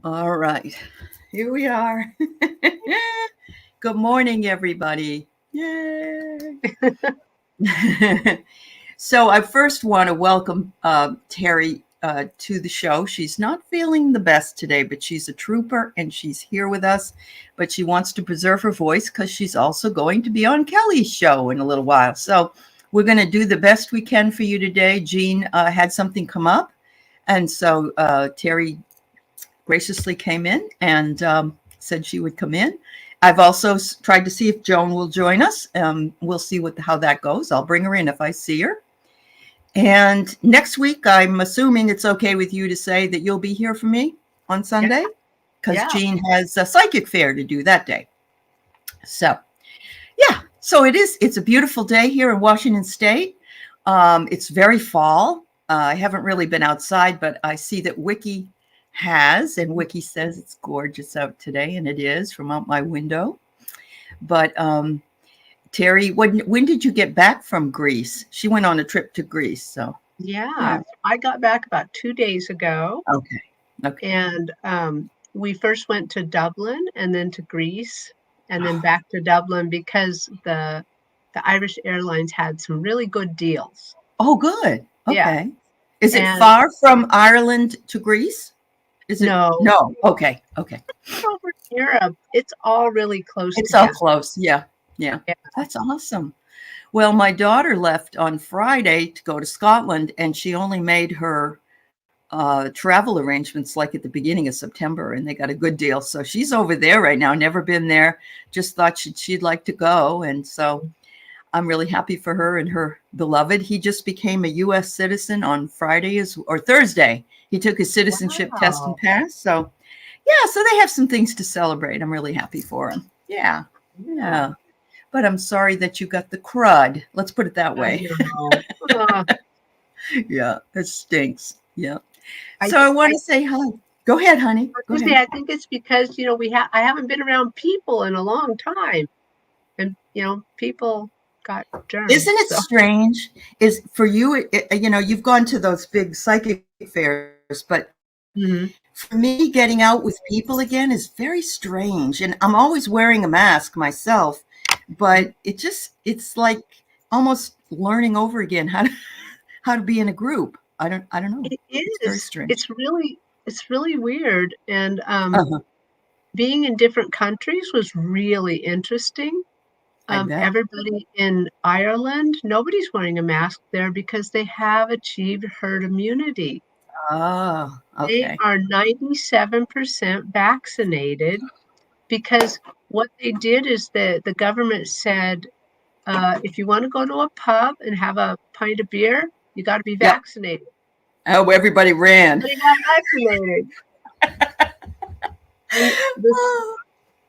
All right, here we are. Good morning, everybody. Yay. So I first want to welcome Terri to the show. She's not feeling the best today, but she's a trooper and she's here with us. But she wants to preserve her voice because she's also going to be on Kelly's show in a little while. So we're going to do the best we can for you today. Jean had something come up. And so Terri graciously came in and said she would come in. I've also tried to see if Joan will join us. We'll see how that goes. I'll bring her in if I see her. And next week, I'm assuming it's okay with you to say that you'll be here for me on Sunday because Jean has a psychic fair to do that day. So, yeah. So it's a beautiful day here in Washington State. It's very fall. I haven't really been outside, but I see that Wiki has, and Wiki says it's gorgeous out today, and it is from out my window. But Terri, when did you get back from Greece? She went on a trip to Greece, so yeah. I got back about 2 days ago. Okay. And we first went to Dublin and then to Greece and then back to Dublin because the Irish Airlines had some really good deals. Oh, good. Okay. Yeah. Is it far from Ireland to Greece? Is it? No. Okay. Over in Europe, it's all really close. It's all close. Yeah. That's awesome. Well, my daughter left on Friday to go to Scotland, and she only made her travel arrangements like at the beginning of September, and they got a good deal. So she's over there right now. Never been there. Just thought she'd like to go, and so I'm really happy for her and her beloved. He just became a U.S. citizen on Thursday. He took his citizenship test and passed. So, yeah, so they have some things to celebrate. I'm really happy for him. Yeah. But I'm sorry that you got the crud. Let's put it that way. Yeah, it stinks. Yeah. So I want to say hi. Go ahead, honey. Go ahead. I think it's because, I haven't been around people in a long time. And, people got germs. Isn't it strange? Is for you, you've gone to those big psychic fairs, but for me, getting out with people again is very strange. And I'm always wearing a mask myself, but it's like almost learning over again how to be in a group. I don't know. It is. It's very strange. It's really weird. And being in different countries was really interesting. Everybody in Ireland, nobody's wearing a mask there because they have achieved herd immunity. Oh, okay. They are 97% vaccinated because what they did is the government said, if you want to go to a pub and have a pint of beer, you got to be vaccinated. Oh, everybody ran. They got vaccinated.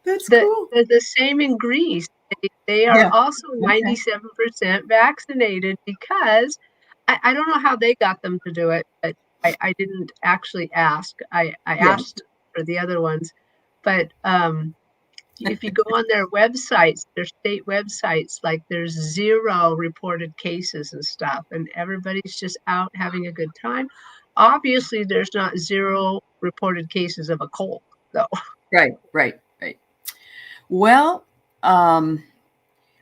That's cool. The same in Greece. They are also 97% vaccinated because I don't know how they got them to do it, but I didn't actually ask. I asked for the other ones. But if you go on their websites, their state websites, like there's 0 reported cases and stuff, and everybody's just out having a good time. Obviously, there's not 0 reported cases of a cold, though. Right. Well,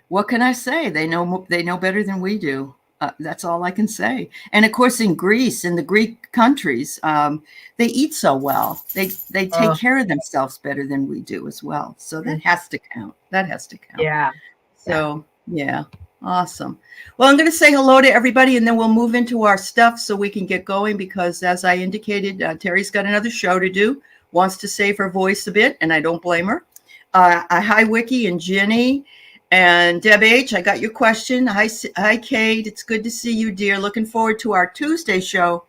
what can I say? They know better than we do. That's all I can say. And of course, in Greece, in the Greek countries, they eat so well. They take care of themselves better than we do as well. So that has to count. Yeah. So yeah, awesome. Well, I'm going to say hello to everybody, and then we'll move into our stuff so we can get going. Because as I indicated, Terri's got another show to do. Wants to save her voice a bit, and I don't blame her. Hi, Wiki and Jenny. And Deb H, I got your question. Hi, Kate. It's good to see you, dear. Looking forward to our Tuesday show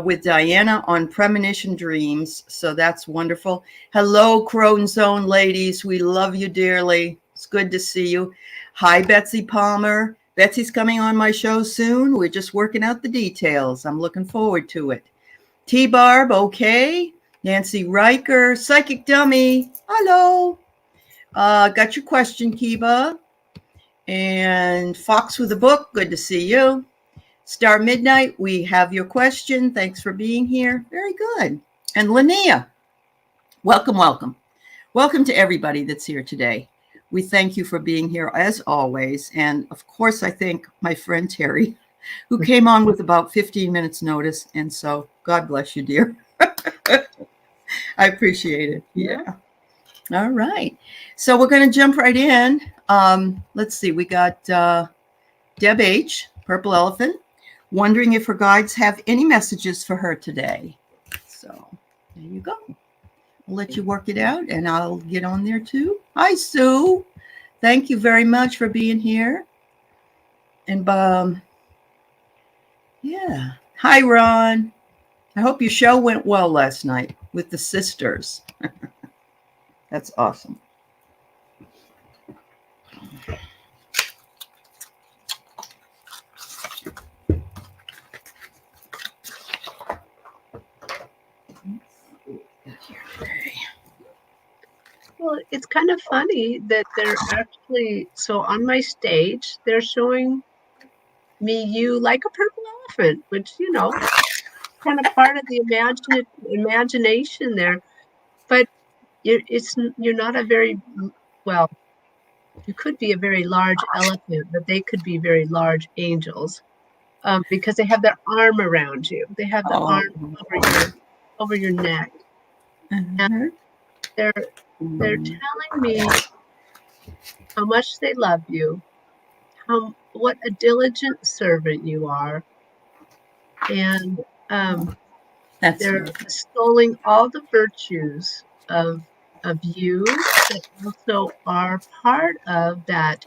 with Diana on premonition dreams. So that's wonderful. Hello, Croton Zone ladies. We love you dearly. It's good to see you. Hi, Betsy Palmer. Betsy's coming on my show soon. We're just working out the details. I'm looking forward to it. T-Barb, okay. Nancy Riker, Psychic Dummy. Hello. Got your question, Kiba. And Fox with a Book, good to see you. Star Midnight, we have your question. Thanks for being here. Very good. And Linnea, Welcome, welcome. Welcome to everybody that's here today. We thank you for being here as always. And of course, I thank my friend Terri, who came on with about 15 minutes notice. And so God bless you, dear. I appreciate it. Yeah. All right. So we're going to jump right in. Let's see. We got Deb H Purple Elephant wondering if her guides have any messages for her today. So there you go. I'll let you work it out and I'll get on there too. Hi, Sue. Thank you very much for being here. And yeah. Hi, Ron. I hope your show went well last night with the sisters. That's awesome. Well, it's kind of funny that they're actually, so on my stage, they're showing me you like a purple elephant, which, you know, kind of part of the imagination there. But you're not a very, well, you could be a very large elephant, but they could be very large angels because they have their arm around you. They have the arm over your neck. And they're telling me how much they love you, what a diligent servant you are, and they're extolling all the virtues of you that also are part of that.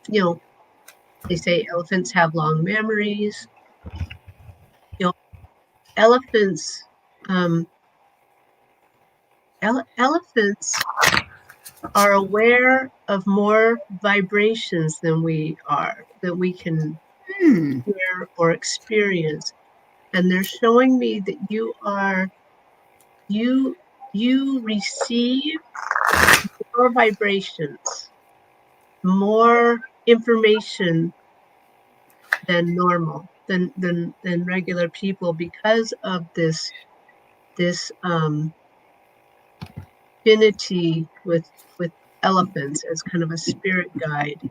You know, they say elephants have long memories. You know, elephants. Elephants are aware of more vibrations than we are, that we can hear or experience. And they're showing me that you receive more vibrations, more information than normal, than regular people, because of this affinity with elephants as kind of a spirit guide.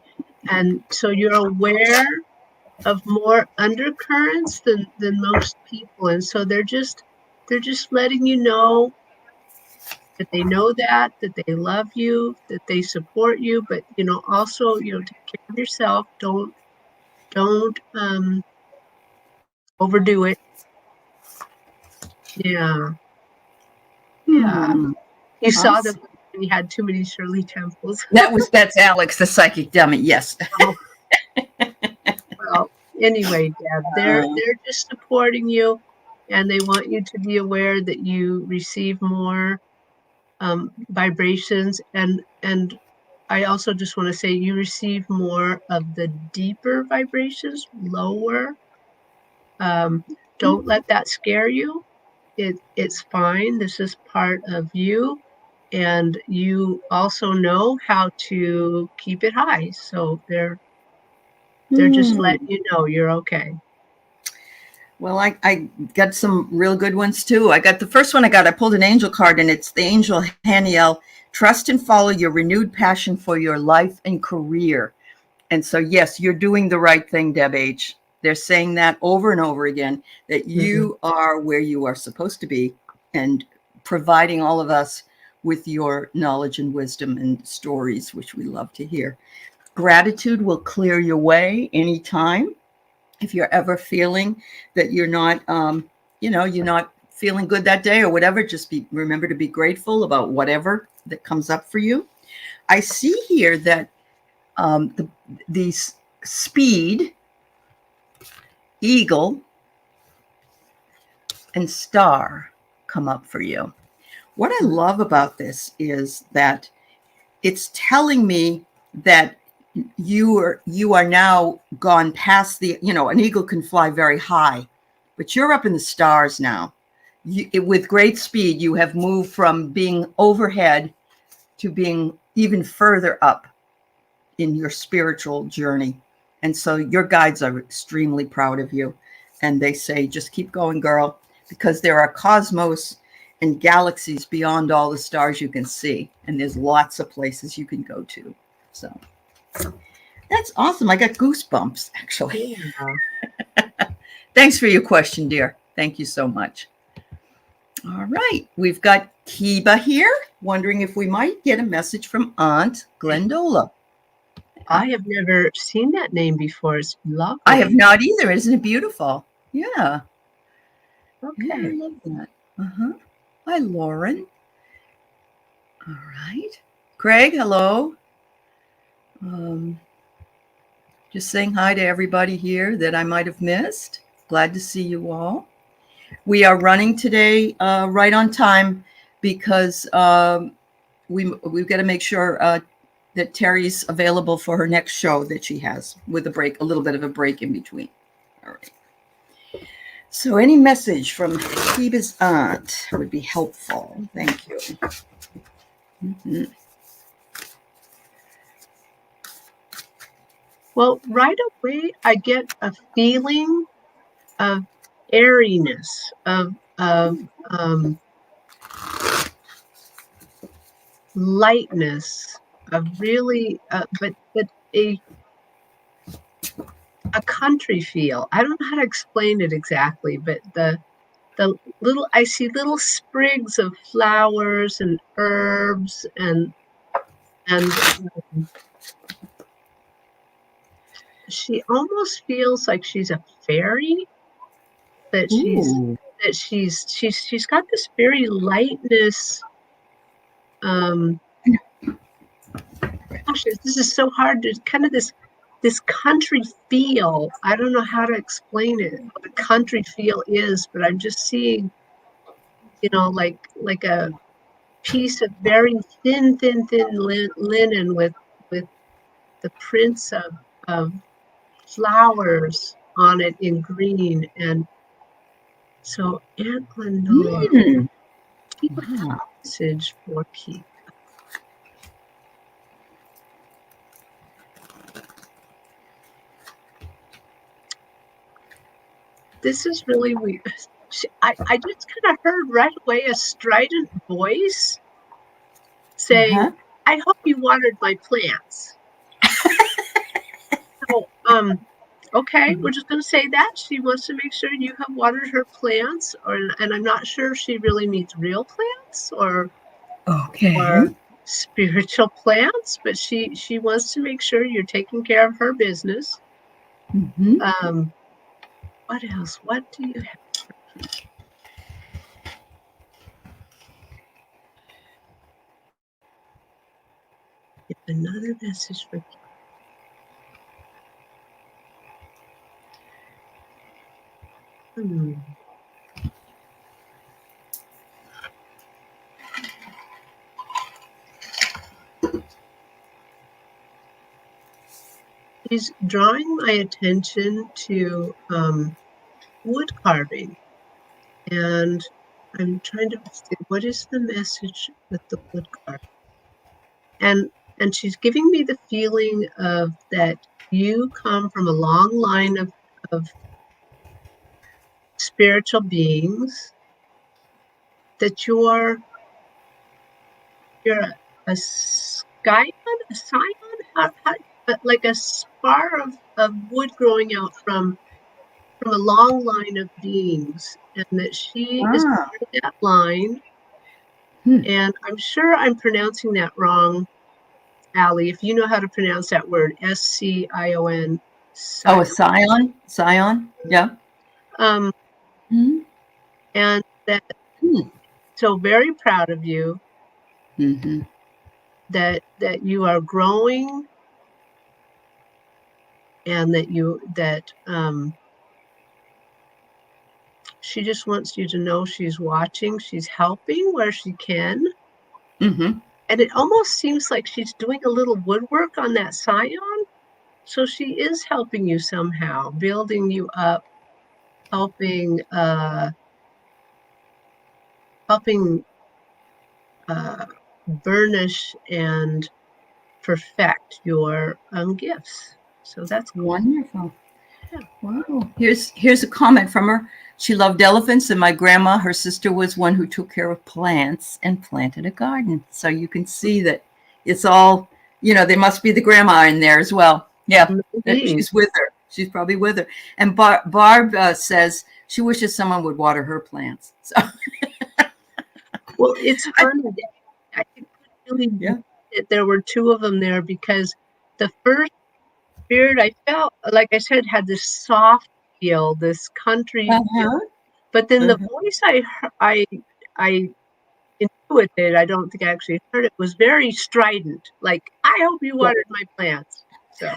And so you're aware of more undercurrents than most people. And so they're just letting you know that they know that they love you, that they support you, but, you know, also, you know, take care of yourself. Don't overdo it. Yeah. You saw them when you had too many Shirley Temples. That's Alex, the psychic dummy. Yes. Well, anyway, Deb, they're just supporting you, and they want you to be aware that you receive more vibrations, and I also just want to say you receive more of the deeper vibrations, lower. Don't let that scare you. It's fine. This is part of you. And you also know how to keep it high. So they're just letting you know you're okay. Well, I got some real good ones too. I got the first one I pulled an angel card, and it's the angel Haniel. Trust and follow your renewed passion for your life and career. And so, yes, you're doing the right thing, Deb H. They're saying that over and over again, that you are where you are supposed to be, and providing all of us with your knowledge and wisdom and stories, which we love to hear. Gratitude will clear your way anytime. If you're ever feeling that you're not, you're not feeling good that day or whatever, just remember to be grateful about whatever that comes up for you. I see here that these speed, eagle, and star come up for you. What I love about this is that it's telling me that you are now gone past the, an eagle can fly very high, but you're up in the stars now. With great speed, you have moved from being overhead to being even further up in your spiritual journey. And so your guides are extremely proud of you. And they say, just keep going, girl, because there are cosmos and galaxies beyond all the stars you can see. And there's lots of places you can go to. So that's awesome. I got goosebumps, actually. Yeah. Thanks for your question, dear. Thank you so much. All right. We've got Kiba here, wondering if we might get a message from Aunt Glendola. I have never seen that name before. It's lovely. I have not either. Isn't it beautiful? Yeah. Okay. Yeah, I love that. Hi, Lauren. All right. Craig, hello. Just saying hi to everybody here that I might have missed. Glad to see you all. We are running today right on time because we've got to make sure that Terri's available for her next show that she has with a little bit of a break in between. All right. So any message from Kiba's aunt would be helpful. Thank you. Mm-hmm. Well, right away, I get a feeling of airiness, of lightness, of really, but a country feel. I don't know how to explain it exactly, but I see little sprigs of flowers and herbs and she almost feels like she's a fairy, that she's got this very lightness. Gosh, this is so hard to kind of this country feel. I don't know how to explain it, what a country feel is, but I'm just seeing, like a piece of very thin linen with the prints of flowers on it in green. And so Aunt Glenna, keep a message for Kiba. This is really weird. I just kind of heard right away a strident voice saying, I hope you watered my plants. So, okay, we're just going to say that. She wants to make sure you have watered her plants, and I'm not sure if she really means real plants or spiritual plants, but she wants to make sure you're taking care of her business. What else? What do you have for me? Another message for you. She's drawing my attention to wood carving, and I'm trying to see what is the message with the wood carving. And she's giving me the feeling of that you come from a long line of spiritual beings, that you're a scion, like a spar of wood growing out from a long line of beings, and that she is part of that line. And I'm sure I'm pronouncing that wrong, Aley. If you know how to pronounce that word, S-C-I-O-N. Oh, a scion? Scion? Yeah. And that, so very proud of you, that you are growing, and that she just wants you to know she's watching, she's helping where she can. And it almost seems like she's doing a little woodwork on that scion. So she is helping you somehow, building you up, helping burnish and perfect your gifts. So that's wonderful. Wow. Here's a comment from her. She loved elephants, and my grandma, her sister, was one who took care of plants and planted a garden. So you can see that it's all, there must be the grandma in there as well. Yeah, she's with her. She's probably with her. And Barb says she wishes someone would water her plants. So. Well, it's funny. I couldn't really believe that there were two of them there, because the first spirit I felt, like I said, had this soft feel, this country feel. But then the voice I intuited, I don't think I actually heard it, was very strident. Like, I hope you watered my plants. So.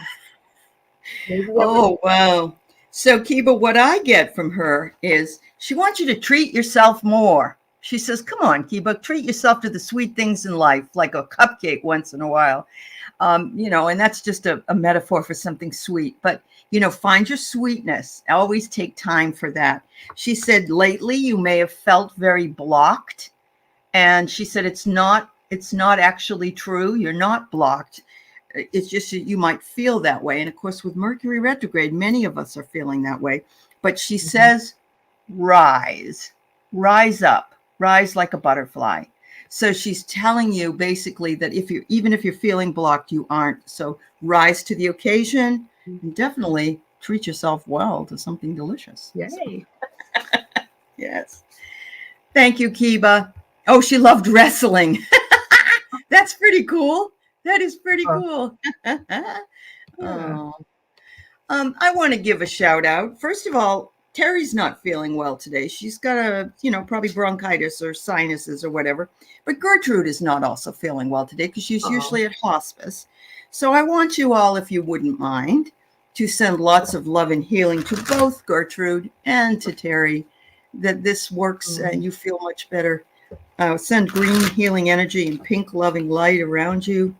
Oh, wow. So, Kiba, what I get from her is she wants you to treat yourself more. She says, come on, Kiba, treat yourself to the sweet things in life, like a cupcake once in a while. And that's just a metaphor for something sweet. But, find your sweetness. Always take time for that. She said, lately you may have felt very blocked. And she said, it's not actually true. You're not blocked. It's just that you might feel that way. And of course, with Mercury retrograde, many of us are feeling that way. But she says, rise up, rise like a butterfly. So she's telling you basically that even if you're feeling blocked, you aren't. So rise to the occasion and definitely treat yourself well to something delicious. Yay. Yes. Thank you, Kiba. Oh, she loved wrestling. That's pretty cool. That is pretty cool. I want to give a shout out. First of all, Terri's not feeling well today. She's got probably bronchitis or sinuses or whatever. But Gertrude is not also feeling well today because she's usually at hospice. So I want you all, if you wouldn't mind, to send lots of love and healing to both Gertrude and to Terri, that this works and you feel much better. Send green healing energy and pink loving light around you.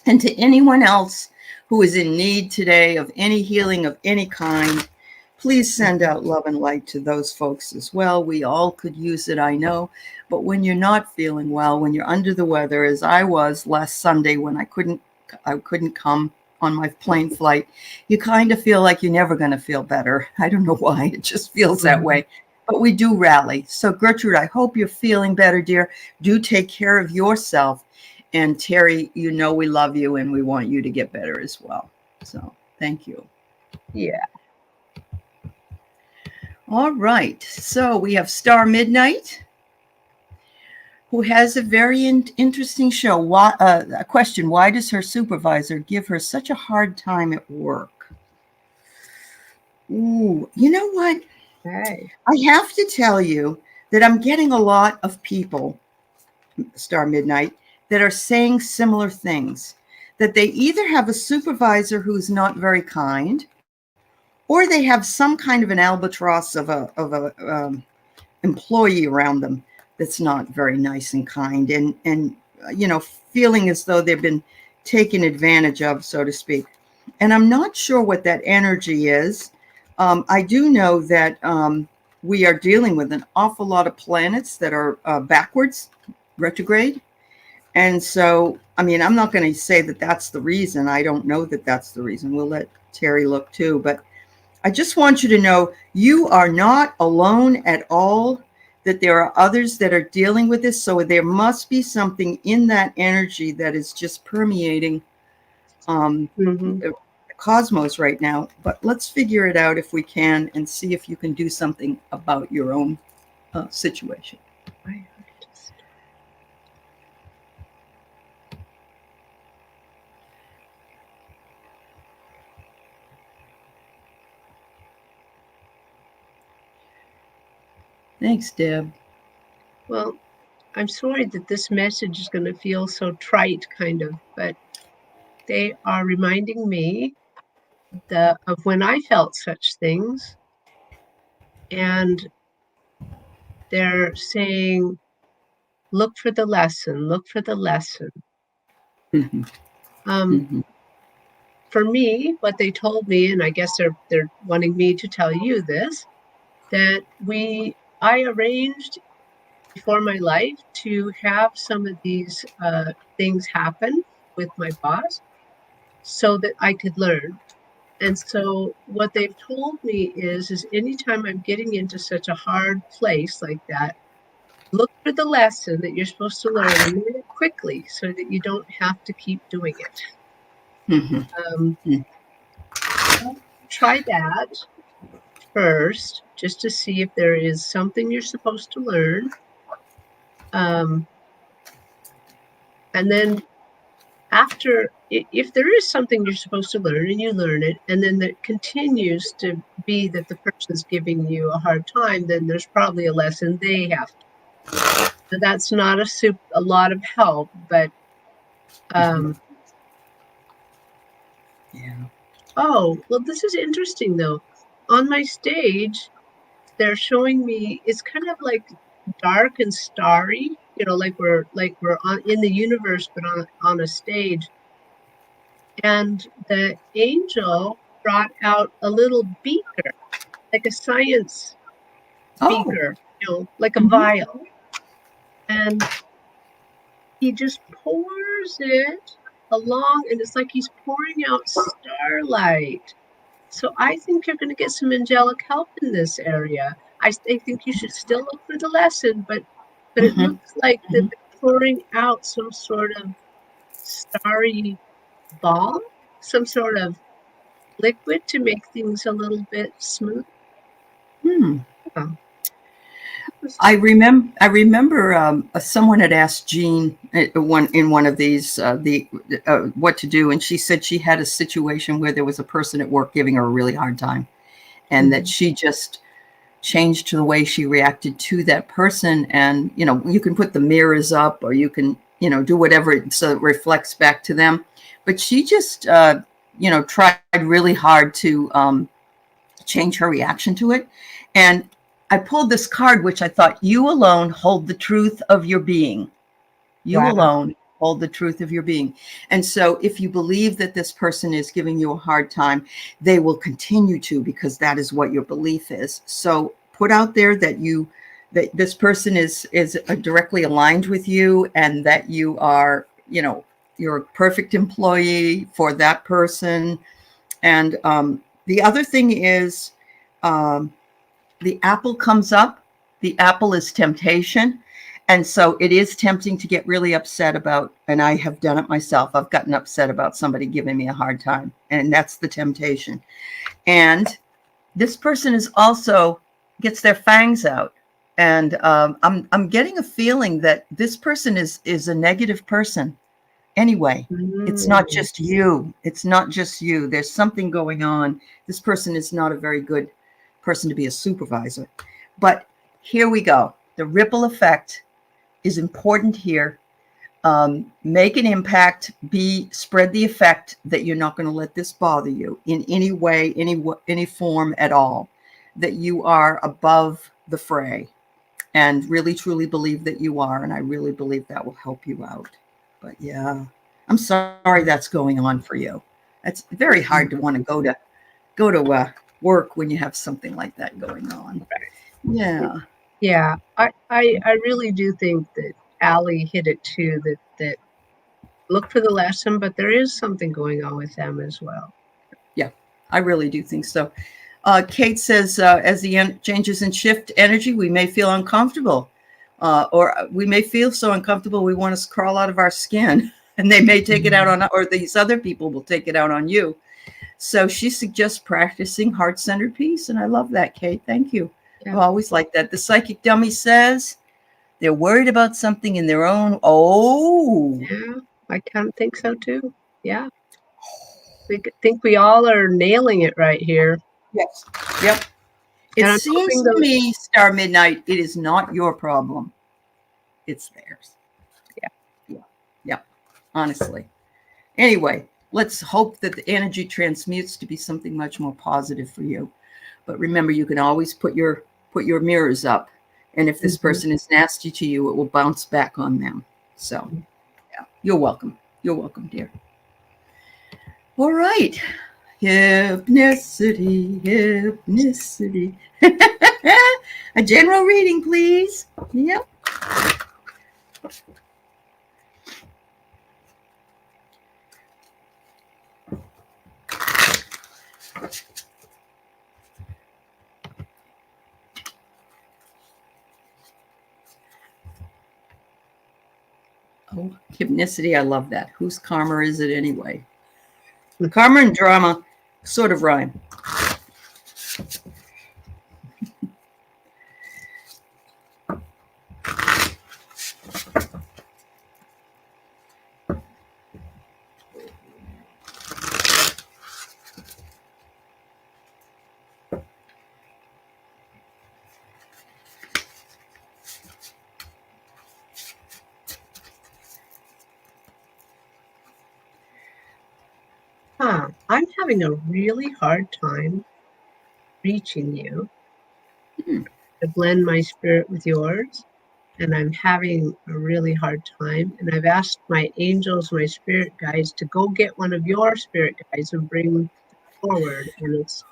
And to anyone else who is in need today of any healing of any kind, please send out love and light to those folks as well. We all could use it, I know. But when you're not feeling well, when you're under the weather, as I was last Sunday when I couldn't come on my plane flight, you kind of feel like you're never going to feel better. I don't know why. It just feels that way. But we do rally. So Gertrude, I hope you're feeling better, dear. Do take care of yourself. And Terri, we love you and we want you to get better as well. So thank you. Yeah. All right. So we have Star Midnight, who has a very interesting show. A question: why does her supervisor give her such a hard time at work? Ooh, you know what? Hey. I have to tell you that I'm getting a lot of people, Star Midnight, that are saying similar things, that they either have a supervisor who's not very kind, or they have some kind of an albatross of a employee around them that's not very nice and kind, and feeling as though they've been taken advantage of, so to speak. And I'm not sure what that energy is. I do know that we are dealing with an awful lot of planets that are backwards, retrograde. And so, I'm not going to say that that's the reason. I don't know that that's the reason. We'll let Terri look too. But I just want you to know you are not alone at all, that there are others that are dealing with this. So there must be something in that energy that is just permeating the cosmos right now. But let's figure it out if we can and see if you can do something about your own situation. Thanks, Deb. Well, I'm sorry that this message is going to feel so trite, kind of, but they are reminding me of when I felt such things. And they're saying, look for the lesson, look for the lesson. For me, what they told me, and I guess they're wanting me to tell you this, that I arranged before my life to have some of these things happen with my boss so that I could learn. And so what they've told me is anytime I'm getting into such a hard place like that, look for the lesson that you're supposed to learn and learn it quickly so that you don't have to keep doing it. Try that first, just to see if there is something you're supposed to learn. And then after, if there is something you're supposed to learn and you learn it, and then that continues to be that the person's giving you a hard time, then there's probably a lesson they have to. So that's not a lot of help, but yeah. Oh, well, this is interesting though. On my stage, they're showing me it's kind of like dark and starry, like we're in the universe, but on a stage. And the angel brought out a little beaker, like a science beaker, like a vial. And he just pours it along, and it's like he's pouring out starlight. So I think you're going to get some angelic help in this area. I think you should still look for the lesson, but it looks like that they're pouring out some sort of starry ball, some sort of liquid to make things a little bit smooth. Yeah. I remember someone had asked Jean in one of these what to do, and she said she had a situation where there was a person at work giving her a really hard time, and that she just changed the way she reacted to that person. And you can put the mirrors up, or you can do whatever so it reflects back to them. But she just tried really hard to change her reaction to it, and I pulled this card, which I thought, you alone hold the truth of your being. You alone hold the truth of your being. And so if you believe that this person is giving you a hard time, they will continue to, because that is what your belief is. So put out there that this person is directly aligned with you, and that you are, you're a perfect employee for that person. And the other thing is, the apple comes up. The apple is temptation. And so it is tempting to get really upset about, and I have done it myself. I've gotten upset about somebody giving me a hard time, and that's the temptation. And this person is also gets their fangs out. And I'm getting a feeling that this person is a negative person. Anyway, it's not just you. It's not just you. There's something going on. This person is not a very good person to be a supervisor. But here we go. The ripple effect is important here. Make an impact. Spread the effect that you're not going to let this bother you in any way, any form at all. That you are above the fray, and really truly believe that you are. And I really believe that will help you out. But yeah, I'm sorry that's going on for you. It's very hard to want to go to work when you have something like that going on. Yeah. Yeah, I really do think that Aley hit it too, that look for the lesson, but there is something going on with them as well. Yeah, I really do think so. Kate says, as the changes in shift energy, we may feel uncomfortable, or we may feel so uncomfortable we want to crawl out of our skin, and they may take it out on, or these other people will take it out on you. So she suggests practicing heart-centered peace, and I love that, Kate. Thank you. Yeah. I always like that. The psychic dummy says they're worried about something in their own. Oh, yeah, I kind of think so too. Yeah, we think we all are nailing it right here. Yes. Yep. It seems to me, Star Midnight, it is not your problem. It's theirs. Yeah. Yeah. Yeah. Honestly. Anyway, let's hope that the energy transmutes to be something much more positive for you. But remember, you can always put your mirrors up. And if this person is nasty to you, it will bounce back on them. So, yeah, you're welcome. You're welcome, dear. All right. Hypnicity. A general reading, please. Yep. Oh, hypnicity. I love that. Whose karma is it anyway? Karma and drama sort of rhyme. I'm having a really hard time reaching you to blend my spirit with yours. And I'm having a really hard time. And I've asked my angels, my spirit guides, to go get one of your spirit guides and bring forward. And it's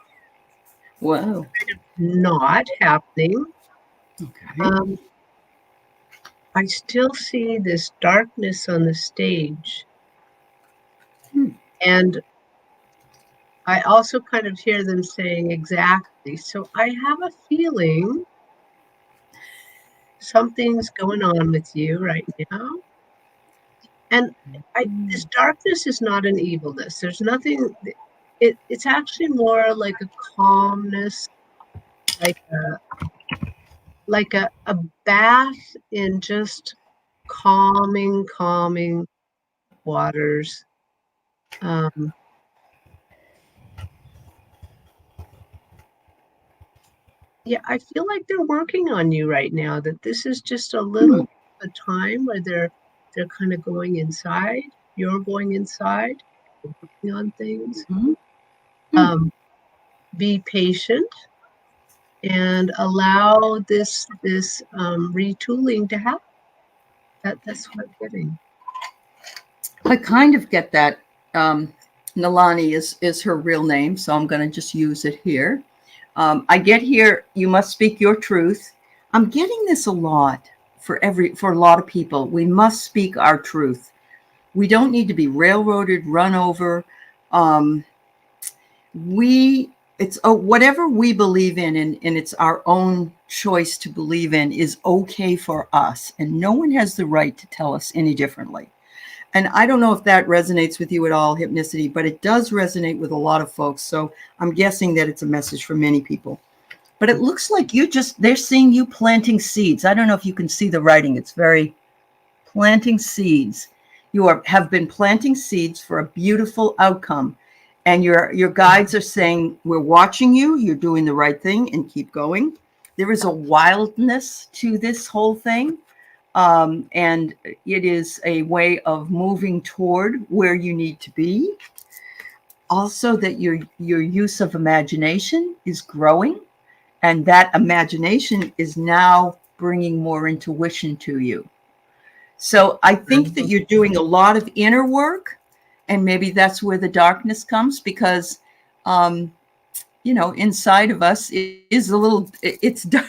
Wow. kind of not happening. Okay. I still see this darkness on the stage. And I also kind of hear them saying exactly. So I have a feeling something's going on with you right now. And this darkness is not an evilness. There's nothing, it's actually more like a calmness, like a bath in just calming waters. Yeah, I feel like they're working on you right now, that this is just a little a time where they're kind of going inside. You're going inside, working on things. Be patient and allow this retooling to happen. That's what I'm getting. I kind of get that. Nalani is her real name, so I'm going to just use it here. I get here, you must speak your truth. I'm getting this a lot for a lot of people. We must speak our truth. We don't need to be railroaded, run over. It's whatever we believe in, and it's our own choice to believe in, is okay for us, and no one has the right to tell us any differently. And I don't know if that resonates with you at all, hypnicity, but it does resonate with a lot of folks. So I'm guessing that it's a message for many people. But it looks like they're seeing you planting seeds. I don't know if you can see the writing. It's very planting seeds. You have been planting seeds for a beautiful outcome. And your guides are saying, we're watching you. You're doing the right thing and keep going. There is a wildness to this whole thing. And it is a way of moving toward where you need to be. Also, that your use of imagination is growing, and that imagination is now bringing more intuition to you. So I think that you're doing a lot of inner work, and maybe that's where the darkness comes, because, inside of us is a little, it's dark.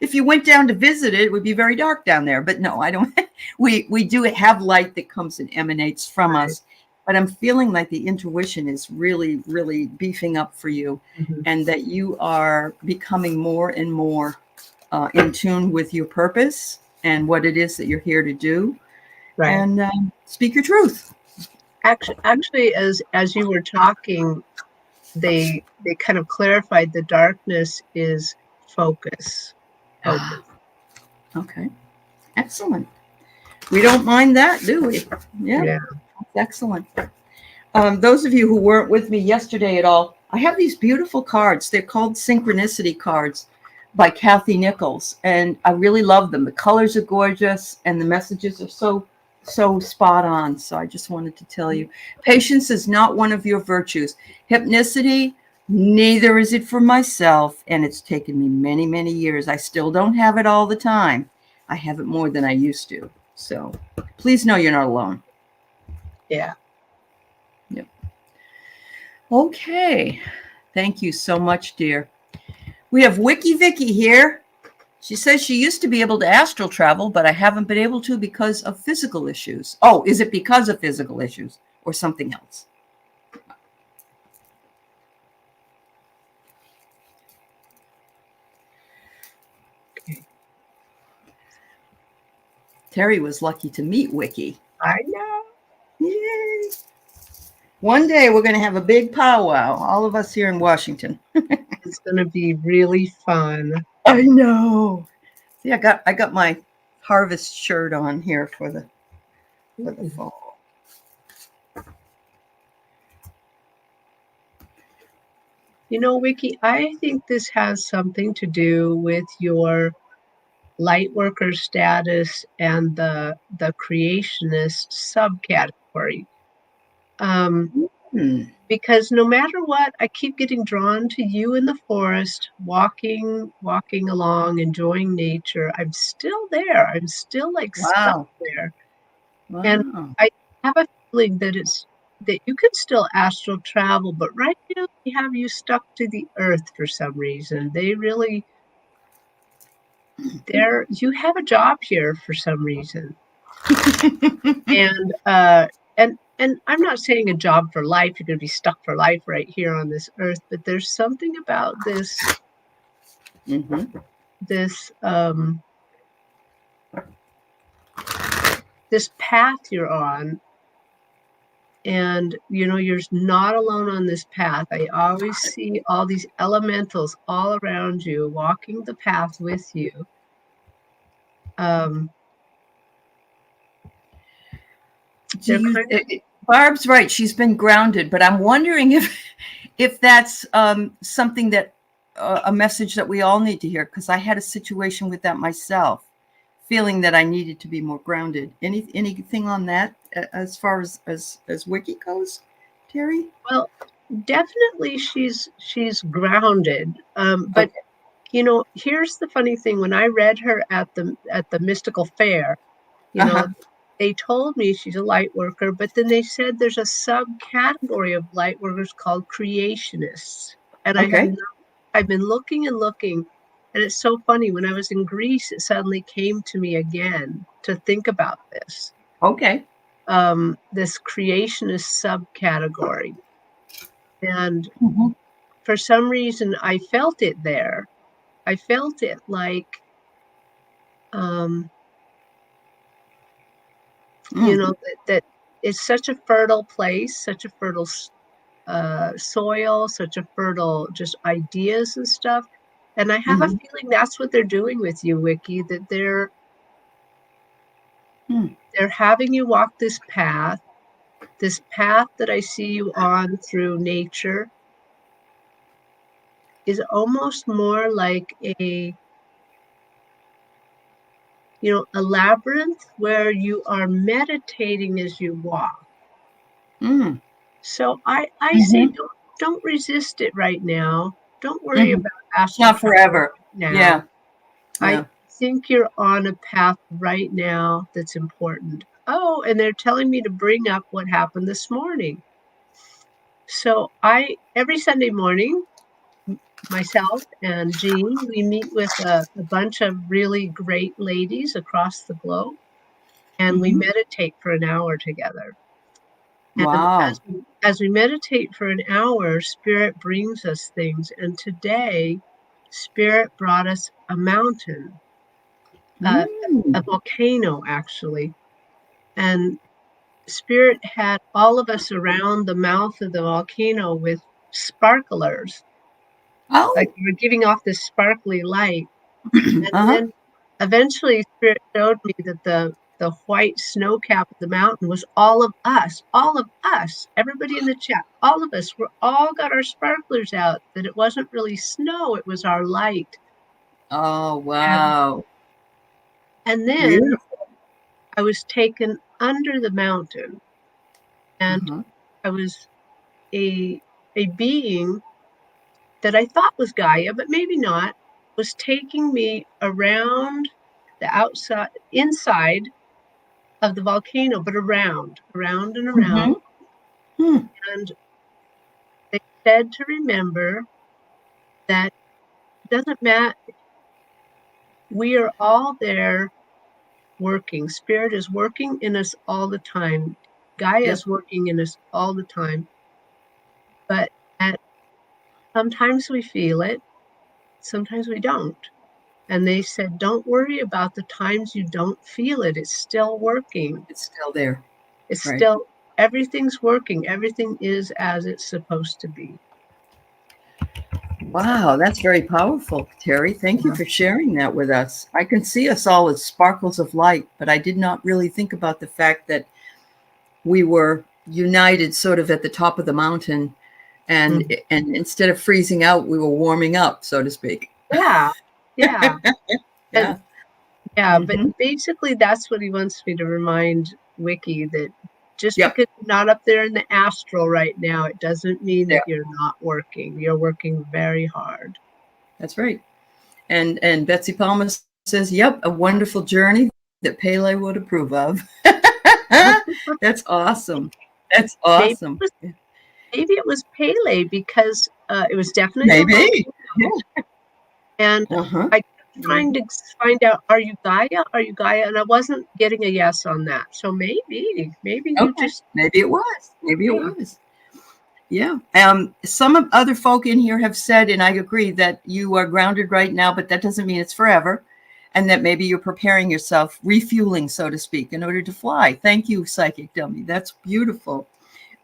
If you went down to visit it, it would be very dark down there. But no, I don't. We do have light that comes and emanates from us. But I'm feeling like the intuition is really, really beefing up for you, and that you are becoming more and more in tune with your purpose and what it is that you're here to do. Right. And speak your truth. Actually, as you were talking, they kind of clarified the darkness is focus. Okay. Excellent. We don't mind that, do we? Yeah. Excellent. Those of you who weren't with me yesterday at all, I have these beautiful cards. They're called synchronicity cards by Kathy Nichols, and I really love them. The colors are gorgeous, and the messages are so spot on. So I just wanted to tell you, patience is not one of your virtues. Hypnicity, neither is it for myself, and it's taken me many, many years. I still don't have it all the time. I have it more than I used to. So please know you're not alone. Yeah. Yep. Okay. Thank you so much, dear. We have Wiki Vicky here. She says she used to be able to astral travel, but I haven't been able to because of physical issues. Oh, is it because of physical issues or something else? Terri was lucky to meet Wiki. I know. Yay! One day we're going to have a big powwow, all of us here in Washington. It's going to be really fun. I know. See, I got my harvest shirt on here for the fall. You know, Wiki, I think this has something to do with your light worker status and the creationist subcategory. Because no matter what, I keep getting drawn to you in the forest, walking along, enjoying nature. I'm still there. I'm still like stuck there. Wow. And I have a feeling that you could still astral travel, but right now we have you stuck to the earth for some reason. You have a job here for some reason. And I'm not saying a job for life, you're going to be stuck for life right here on this earth, but there's something about this this path you're on. And, you know, you're not alone on this path. I always see all these elementals all around you, walking the path with you. Barb's right. She's been grounded, but I'm wondering if that's something that a message that we all need to hear, because I had a situation with that myself, feeling that I needed to be more grounded. Anything on that as far as Wiki goes, Terri? Well, definitely she's grounded. But you know, here's the funny thing: when I read her at the mystical fair, you know, they told me she's a light worker, but then they said there's a subcategory of light workers called creationists. And I've been looking and looking, and it's so funny. When I was in Greece, it suddenly came to me again to think about this. This creationist subcategory. And for some reason, I felt it there. I felt it like, you know, that it's such a fertile place, such a fertile soil, such a fertile just ideas and stuff. And I have a feeling that's what they're doing with you, Wiki, that they're having you walk this path that I see you on through nature is almost more like a labyrinth where you are meditating as you walk. So I say don't resist it right now. Don't worry about astral not forever now. Yeah. I think you're on a path right now that's important. Oh, and they're telling me to bring up what happened this morning. So every Sunday morning, myself and Jean, we meet with a bunch of really great ladies across the globe, and we meditate for an hour together. Wow. And as we meditate for an hour, Spirit brings us things. And today, Spirit brought us a mountain, a volcano, actually. And Spirit had all of us around the mouth of the volcano with sparklers. Like we were giving off this sparkly light. And then eventually Spirit showed me that the white snow cap of the mountain was all of us, everybody in the chat, all of us, we're all got our sparklers out, that it wasn't really snow, it was our light. Oh, wow. And then I was taken under the mountain, and I was a being that I thought was Gaia, but maybe not, was taking me around the inside of the volcano, but around and around. And they said to remember that it doesn't matter. We are all there working. Spirit is working in us all the time. Gaia is working in us all the time. But sometimes we feel it, sometimes we don't. And they said, don't worry about the times you don't feel it. It's still working. It's still there. It's Right. still, everything's working. Everything is as it's supposed to be. Wow, that's very powerful, Terri. Thank you for sharing that with us. I can see us all as sparkles of light, but I did not really think about the fact that we were united sort of at the top of the mountain, and instead of freezing out, we were warming up, so to speak. Yeah. Yeah. Yeah. Yeah, but basically that's what he wants me to remind Wiki, that just because you're not up there in the astral right now, it doesn't mean that you're not working. You're working very hard. That's right. And Betsy Palmer says, yep, a wonderful journey that Pele would approve of. That's awesome. That's awesome. Maybe it was Pele, because it was definitely maybe. And I kept trying to find out, are you Gaia? Are you Gaia? And I wasn't getting a yes on that. So maybe you just. Maybe it was. Maybe it was. Yeah. Some other folk in here have said, and I agree, that you are grounded right now, but that doesn't mean it's forever. And that maybe you're preparing yourself, refueling, so to speak, in order to fly. Thank you, Psychic Dummy. That's beautiful.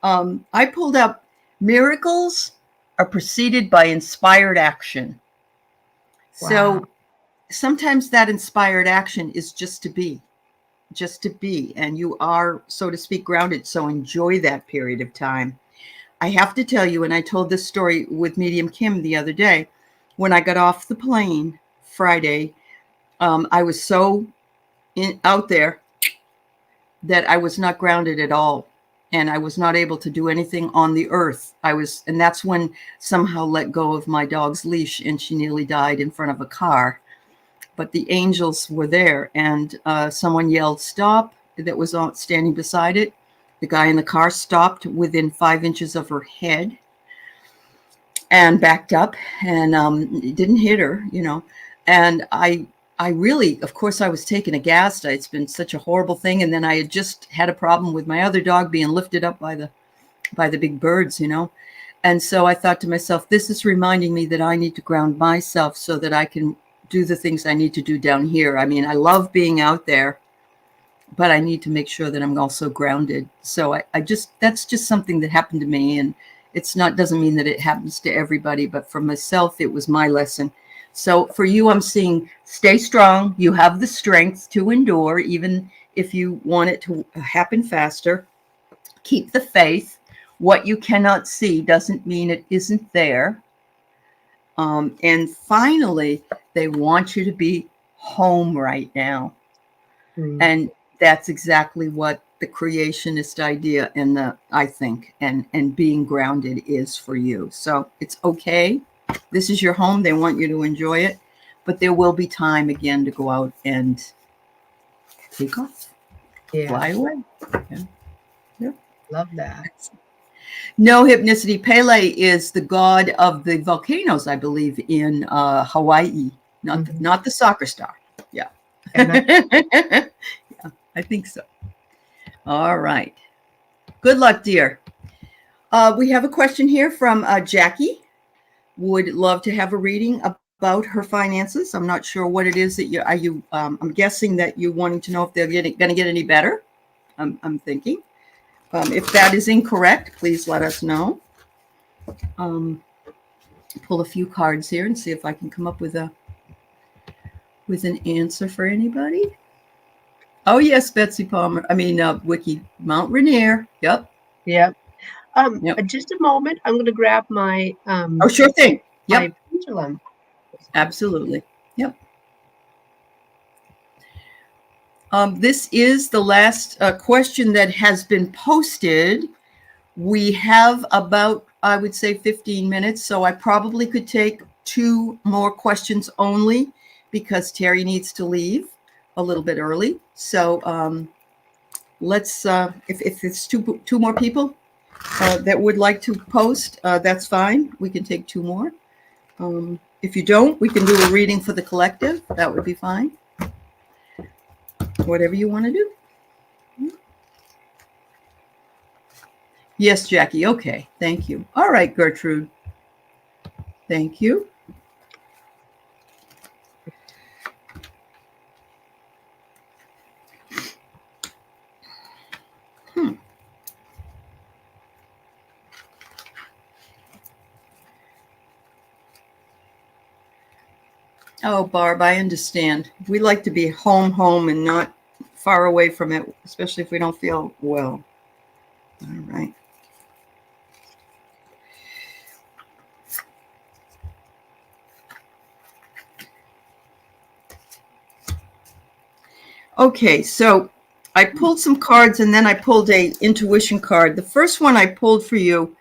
I pulled up, miracles are preceded by inspired action. Wow. So sometimes that inspired action is just to be. And you are, so to speak, grounded. So enjoy that period of time. I have to tell you, and I told this story with Medium Kim the other day, when I got off the plane Friday, I was so out there that I was not grounded at all. And I was not able to do anything on the earth. And that's when somehow let go of my dog's leash and she nearly died in front of a car. But the angels were there, and someone yelled, stop, that was standing beside it. The guy in the car stopped within 5 inches of her head and backed up, and didn't hit her, And I really, of course, I was taken aghast. It's been such a horrible thing. And then I had just had a problem with my other dog being lifted up by the big birds, And so I thought to myself, this is reminding me that I need to ground myself so that I can do the things I need to do down here. I mean, I love being out there, but I need to make sure that I'm also grounded. So that's just something that happened to me. And doesn't mean that it happens to everybody, but for myself, it was my lesson. So for you, I'm seeing stay strong. You have the strength to endure, even if you want it to happen faster. Keep the faith. What you cannot see doesn't mean it isn't there. And finally, they want you to be home right now. And that's exactly what the creationist idea I think, and being grounded is for you. So it's okay. This is your home. They want you to enjoy it, but there will be time again to go out and take off, fly away. Yeah. Love that. No Hypnicity. Pele is the god of the volcanoes, I believe, in Hawaii, not the soccer star. Yeah. Yeah, I think so. All right. Good luck, dear. We have a question here from Jackie. Would love to have a reading about her finances. I'm not sure what it is that I'm guessing that you're wanting to know if they're going to get any better. I'm thinking. If that is incorrect, please let us know. Pull a few cards here and see if I can come up with an answer for anybody. Oh yes, Betsy Palmer. Wiki, Mount Rainier. Yep. Yep. Just a moment. I'm going to grab my. Oh, sure thing. Yep. My pendulum. Absolutely. Yep. This is the last question that has been posted. We have about, I would say, 15 minutes, so I probably could take 2 more questions only because Terri needs to leave a little bit early. So let's, if it's two more people that would like to post, that's fine. We can take 2 more. If you don't, we can do a reading for the collective. That would be fine. Whatever you want to do. Yes, Jackie. Okay. Thank you. All right, Gertrude. Thank you. Oh, Barb, I understand. We like to be home, and not far away from it, especially if we don't feel well. All right. Okay, so I pulled some cards and then I pulled a intuition card. The first one I pulled for you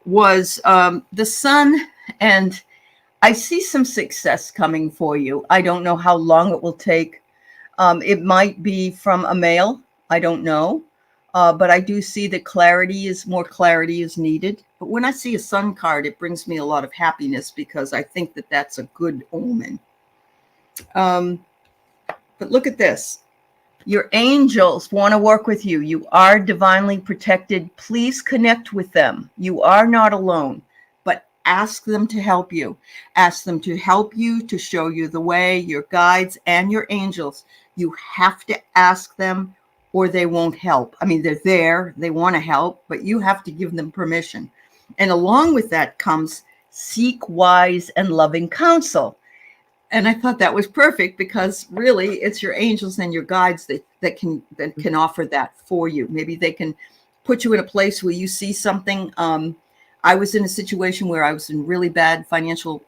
was the sun, and I see some success coming for you. I don't know how long it will take. It might be from a male. I don't know. But I do see that more clarity is needed. But when I see a sun card, it brings me a lot of happiness because I think that that's a good omen. But look at this. Your angels want to work with you. You are divinely protected. Please connect with them. You are not alone, but ask them to help you. Ask them to help you, to show you the way, your guides and your angels. You have to ask them or they won't help. I mean, they're there, they want to help, but you have to give them permission. And along with that comes seek wise and loving counsel. And I thought that was perfect because really it's your angels and your guides that can offer that for you. Maybe they can put you in a place where you see something. I was in a situation where I was in really bad financial,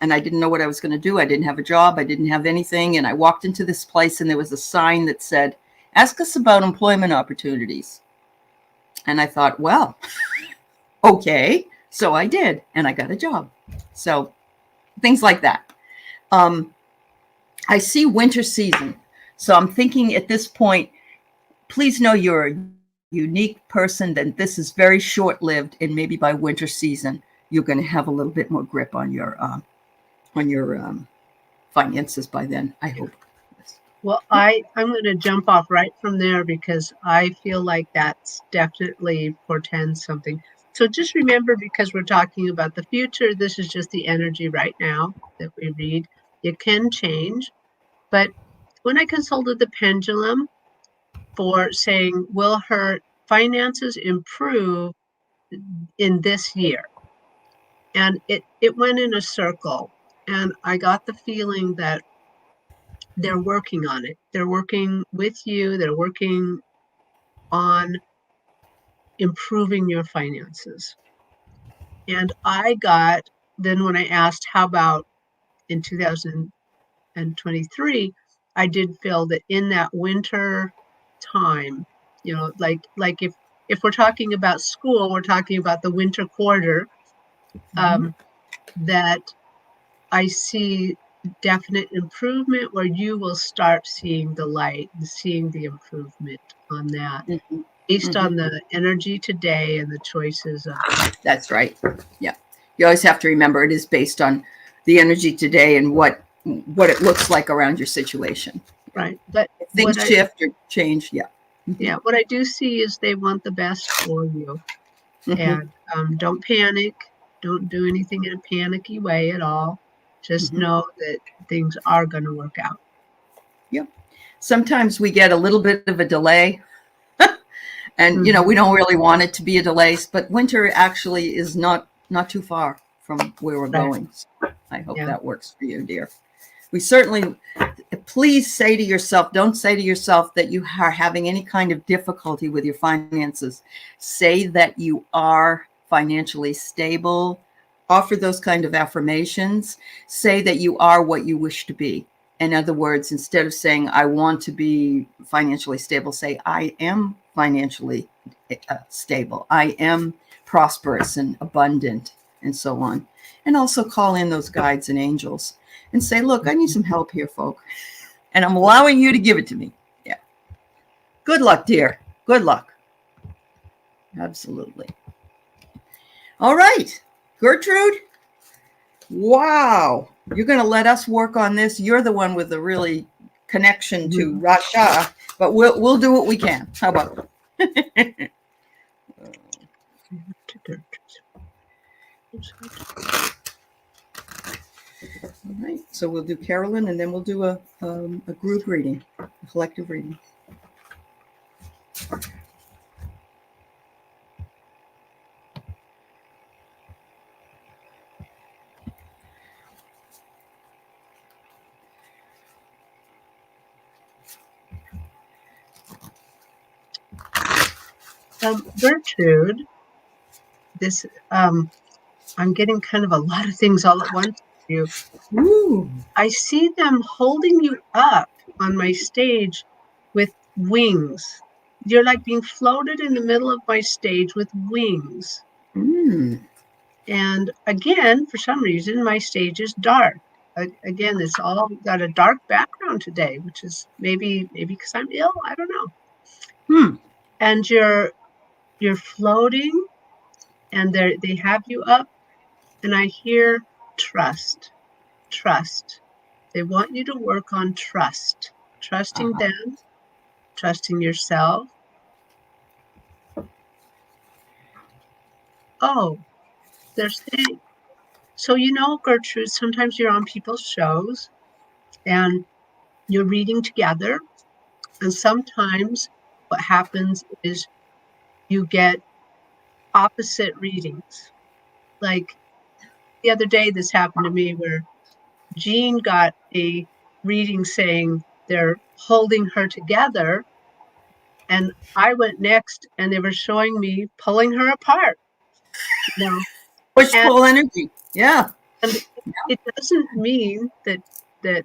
and I didn't know what I was going to do. I didn't have a job. I didn't have anything. And I walked into this place and there was a sign that said, ask us about employment opportunities. And I thought, well, okay. So I did, and I got a job. So things like that. I see winter season. So I'm thinking at this point, please know you're a unique person, that this is very short-lived, and maybe by winter season, you're going to have a little bit more grip on your finances by then, I hope. Well, I'm going to jump off right from there because I feel like that's definitely portends something. So just remember, because we're talking about the future, this is just the energy right now that we read. It can change. But when I consulted the pendulum for saying, will her finances improve in this year? And it went in a circle. And I got the feeling that they're working on it. They're working with you. They're working on improving your finances. And I got, then when I asked, how about in 2023, I did feel that in that winter time, like if we're talking about school, we're talking about the winter quarter, that I see definite improvement where you will start seeing the light and seeing the improvement on that based on the energy today and the choices of. That's right. Yeah. You always have to remember it is based on the energy today and what it looks like around your situation. Right. But if things shift or change. Yeah. Yeah. What I do see is they want the best for you. And don't panic. Don't do anything in a panicky way at all. Just know that things are going to work out. Yep. Sometimes we get a little bit of a delay and, we don't really want it to be a delay, but winter actually is not too far from where we're going. So I hope that works for you, dear. We certainly, please say to yourself, don't say to yourself that you are having any kind of difficulty with your finances. Say that you are financially stable. Offer those kind of affirmations. Say that you are what you wish to be. In other words, instead of saying, I want to be financially stable, say, I am financially stable. I am prosperous and abundant and so on. And also call in those guides and angels and say, look, I need some help here, folk. And I'm allowing you to give it to me. Yeah. Good luck, dear. Good luck. Absolutely. All right. Gertrude. Wow. You're going to let us work on this. You're the one with the really connection to Rasha, but we'll do what we can. How about it? All right, so we'll do Carolyn, and then we'll do a group reading, a collective reading. Gertrude, this I'm getting kind of a lot of things all at once with you. Ooh. I see them holding you up on my stage with wings. You're like being floated in the middle of my stage with wings. Mm. And again, for some reason, my stage is dark. Again, it's all got a dark background today, which is maybe because I'm ill. I don't know. Hmm. And you're floating, and they have you up, and I hear trust. They want you to work on trusting them, trusting yourself. Oh, they're saying, so Gertrude, sometimes you're on people's shows and you're reading together, and sometimes what happens is you get opposite readings. Like the other day, this happened to me where Jean got a reading saying they're holding her together, and I went next and they were showing me pulling her apart. Push And pull energy. Yeah. it doesn't mean that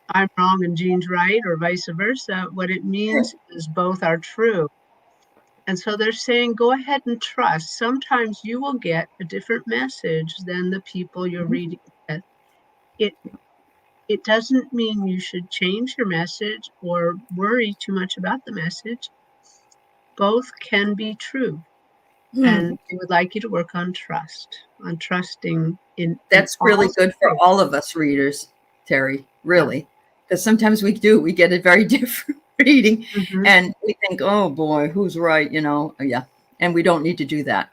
I'm wrong and Jean's right or vice versa. What it means is both are true. And so they're saying, go ahead and trust. Sometimes you will get a different message than the people you're reading with. It doesn't mean you should change your message or worry too much about the message. Both can be true. And we would like you to work on trusting in. That's really good for all of us readers, Terri, really. Because sometimes we get a very different reading and we think, oh boy, who's right? Yeah. And we don't need to do that.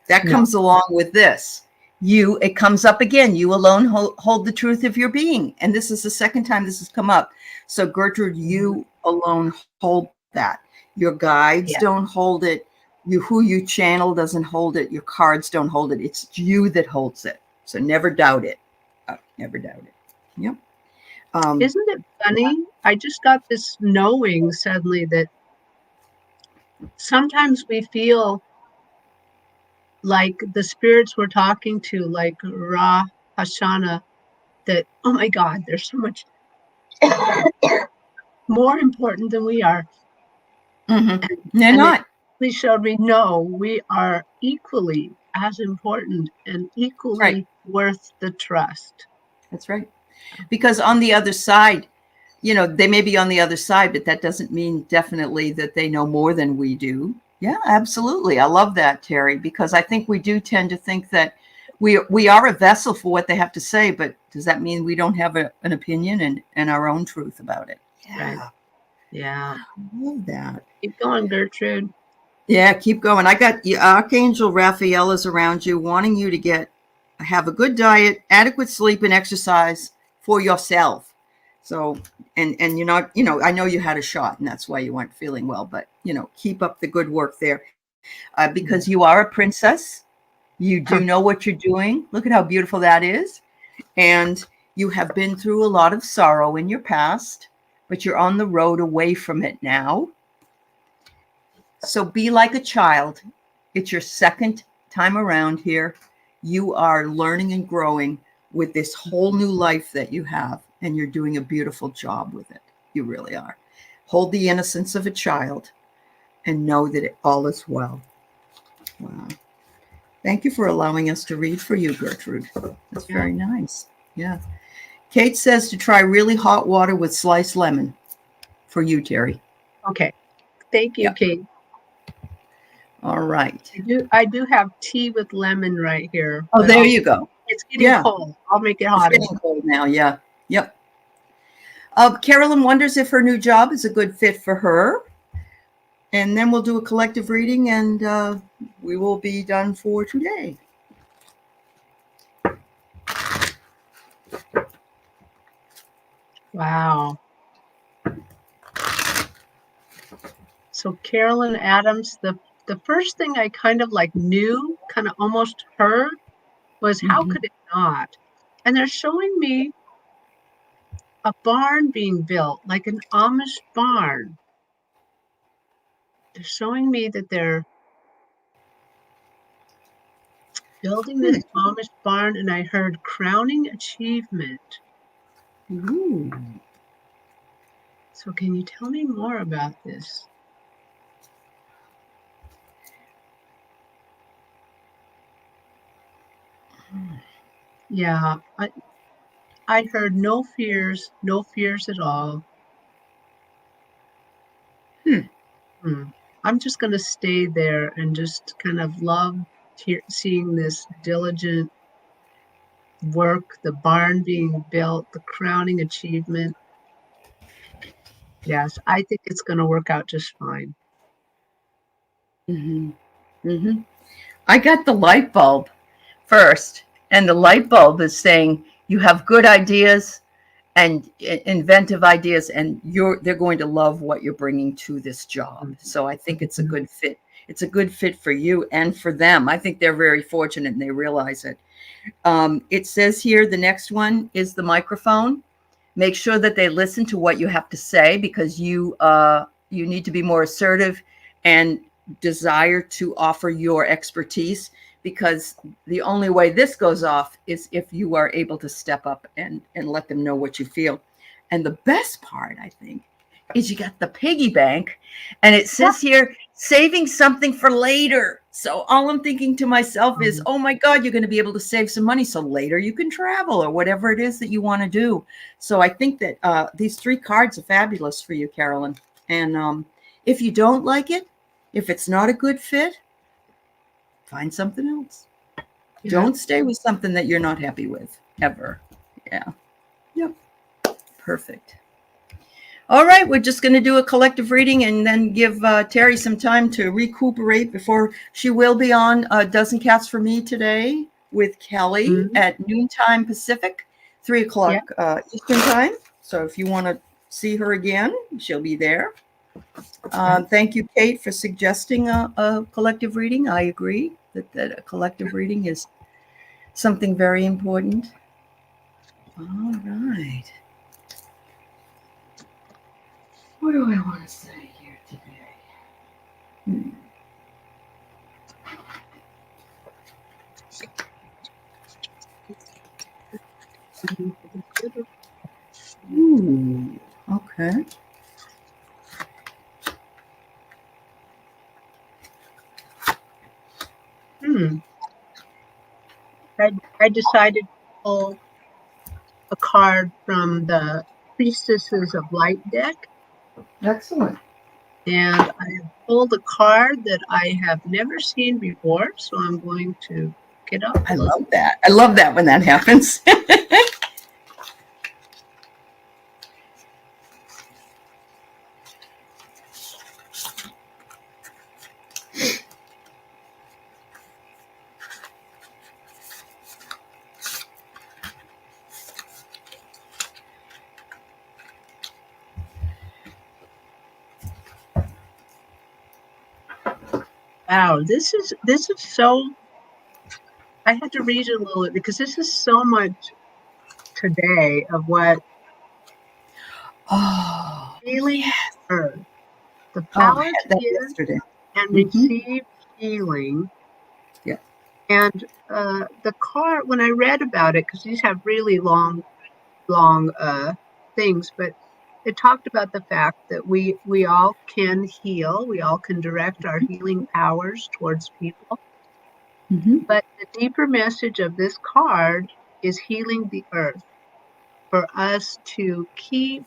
That comes along with this. It comes up again. You alone hold the truth of your being. And this is the second time this has come up. So Gertrude, you alone hold that. Your guides don't hold it. Who you channel doesn't hold it. Your cards don't hold it. It's you that holds it. So never doubt it. Never doubt it. Yep. Isn't it funny? I just got this knowing suddenly that sometimes we feel like the spirits we're talking to, like Ra Hashanah, that, oh my God, they're so much more important than we are. They're not. They showed me, no, we are equally as important and equally worth the trust. That's right. Because on the other side, they may be on the other side, but that doesn't mean definitely that they know more than we do. Yeah, absolutely. I love that, Terri, because I think we do tend to think that we are a vessel for what they have to say, but does that mean we don't have an opinion and our own truth about it? Yeah. Right. Yeah. I love that. Keep going, Gertrude. Yeah, keep going. I got Archangel Raphael is around you, wanting you to have a good diet, adequate sleep, and exercise for yourself. So, and you're not, I know you had a shot and that's why you weren't feeling well, but, keep up the good work there because you are a princess. You do know what you're doing. Look at how beautiful that is. And you have been through a lot of sorrow in your past, but you're on the road away from it now. So be like a child. It's your second time around here. You are learning and growing with this whole new life that you have, and you're doing a beautiful job with it. You really are. Hold the innocence of a child and know that all is well. Wow. Thank you for allowing us to read for you, Gertrude. That's very nice. Yeah. Kate says to try really hot water with sliced lemon for you, Terri. Okay. Thank you, Kate. All right. I do have tea with lemon right here. Oh, there you go. It's getting cold. I'll make it hotter. It's getting cold now. Yeah. Yep. Carolyn wonders if her new job is a good fit for her. And then we'll do a collective reading and we will be done for today. Wow. So Carolyn Adams, the first thing I kind of knew, kind of almost heard, was how could it not? And they're showing me a barn being built, like an Amish barn. They're showing me that they're Building this Amish barn, and I heard crowning achievement. Ooh. So can you tell me more about this? Yeah, I heard no fears at all. I'm just going to stay there and just kind of love seeing this diligent work, the barn being built, the crowning achievement. Yes, I think it's going to work out just fine. I got the light bulb first, and the light bulb is saying you have good ideas and inventive ideas, and they're going to love what you're bringing to this job. So I think it's a good fit. It's a good fit for you and for them. I think they're very fortunate and they realize it. It says here the next one is the microphone. Make sure that they listen to what you have to say, because you need to be more assertive and desire to offer your expertise, because the only way this goes off is if you are able to step up and let them know what you feel. And the best part, I think, is you got the piggy bank, and it says here, saving something for later. So all I'm thinking to myself is, oh my God, you're going to be able to save some money so later you can travel or whatever it is that you want to do. So I think that these 3 cards are fabulous for you, Carolyn. And if you don't like it, if it's not a good fit, find something else. Yeah. Don't stay with something that you're not happy with, ever. Yeah. Yep. Perfect. All right, we're just going to do a collective reading and then give Terri some time to recuperate before she will be on Dozen Cats for Me today with Kelly at noontime Pacific, 3 o'clock Eastern time. So if you want to see her again, she'll be there. Thank you, Kate, for suggesting a collective reading. I agree that a collective reading is something very important. All right. What do I want to say here today? Ooh, okay. I decided to pull a card from the Priestesses of Light deck. Excellent. And I have pulled a card that I have never seen before, so I'm going to get up. I love that. I love that when that happens. Wow, this is so. I had to read it a little bit because this is so much today of what healing earth, the power to give and receive healing. Yeah. And the card, when I read about it, because these have really long things, but it talked about the fact that we all can heal, we all can direct our healing powers towards people. But the deeper message of this card is healing the earth, for us to keep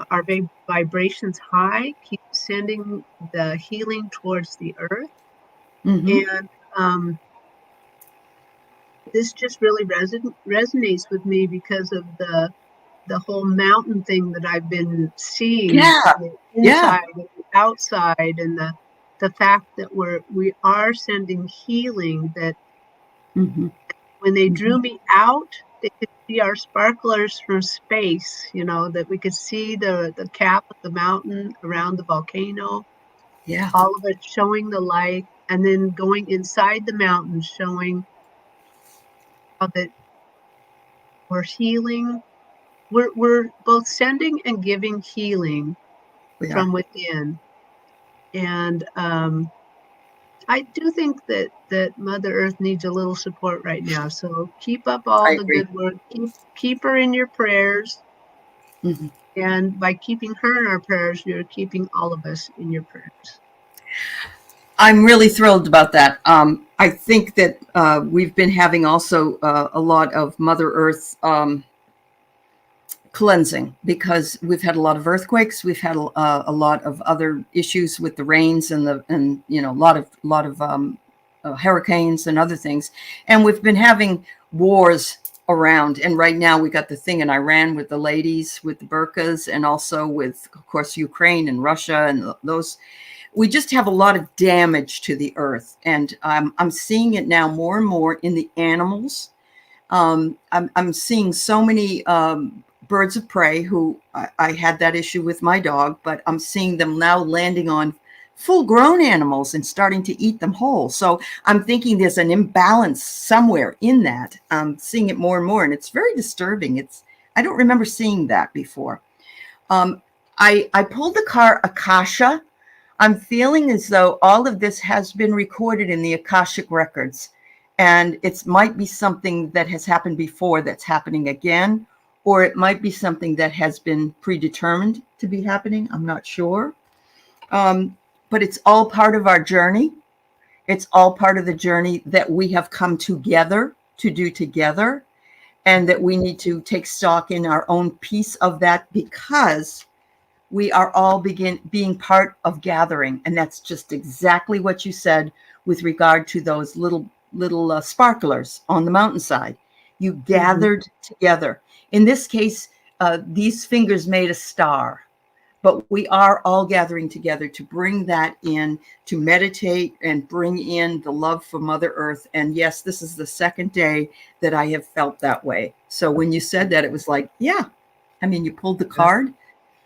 our vibrations high, keep sending the healing towards the earth. And this just really resonates with me because of the whole mountain thing that I've been seeing inside and outside, and the fact that we are sending healing, that when they drew me out, they could see our sparklers from space, that we could see the cap of the mountain around the volcano. Yeah. All of it showing the light, and then going inside the mountain, showing how that we're healing. We're both sending and giving healing from within. And I do think that Mother Earth needs a little support right now. So keep up all I the agree. good work. Keep her in your prayers. Mhm. And by keeping her in our prayers, you're keeping all of us in your prayers. I'm really thrilled about that. I think that we've been having also a lot of Mother Earth cleansing because we've had a lot of earthquakes. We've had a lot of other issues with the rains and a lot of hurricanes and other things, and we've been having wars around. And right now we got the thing in Iran with the ladies with the burqas, and also with, of course, Ukraine and Russia and those. We just have a lot of damage to the earth, and I'm seeing it now more and more in the animals. I'm seeing so many birds of prey who I had that issue with my dog, but I'm seeing them now landing on full grown animals and starting to eat them whole. So I'm thinking there's an imbalance somewhere in that. I'm seeing it more and more, and it's very disturbing. I don't remember seeing that before. Um, I pulled the car Akasha. I'm feeling as though all of this has been recorded in the Akashic records, and it might be something that has happened before that's happening again, or it might be something that has been predetermined to be happening. I'm not sure. But it's all part of our journey. It's all part of the journey that we have come together to do together, and that we need to take stock in our own piece of that, because we are all being part of gathering. And that's just exactly what you said with regard to those little sparklers on the mountainside. You gathered together. In this case, these fingers made a star, but we are all gathering together to bring that in, to meditate and bring in the love for Mother Earth. And yes, this is the second day that I have felt that way. So when you said that, it was like, yeah, I mean, you pulled the card.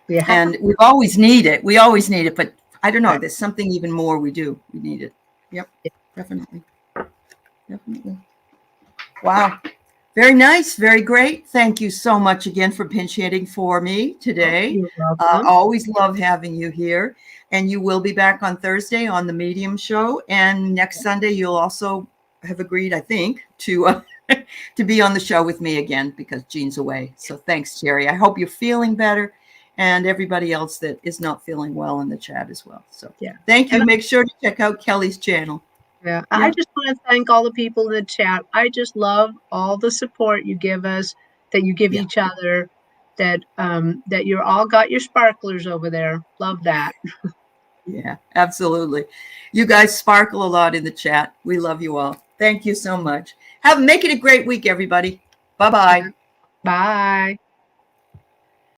Yeah. And we always need it. We always need it. But I don't know. There's something even more we do. We need it. Yep. Definitely. Definitely. Wow. Very nice. Very great. Thank you so much again for pinch hitting for me today. You're welcome. Always love having you here. And you will be back on Thursday on the Medium Show. And next Sunday, you'll also have agreed, I think, to to be on the show with me again, because Jean's away. So thanks, Terri. I hope you're feeling better, and everybody else that is not feeling well in the chat as well. So thank you. Make sure to check out Kelly's channel. Yeah. I just want to thank all the people in the chat. I just love all the support you give us, that you give each other, that you're all got your sparklers over there. Love that. Yeah, absolutely. You guys sparkle a lot in the chat. We love you all. Thank you so much. Make it a great week, everybody. Bye-bye. Bye.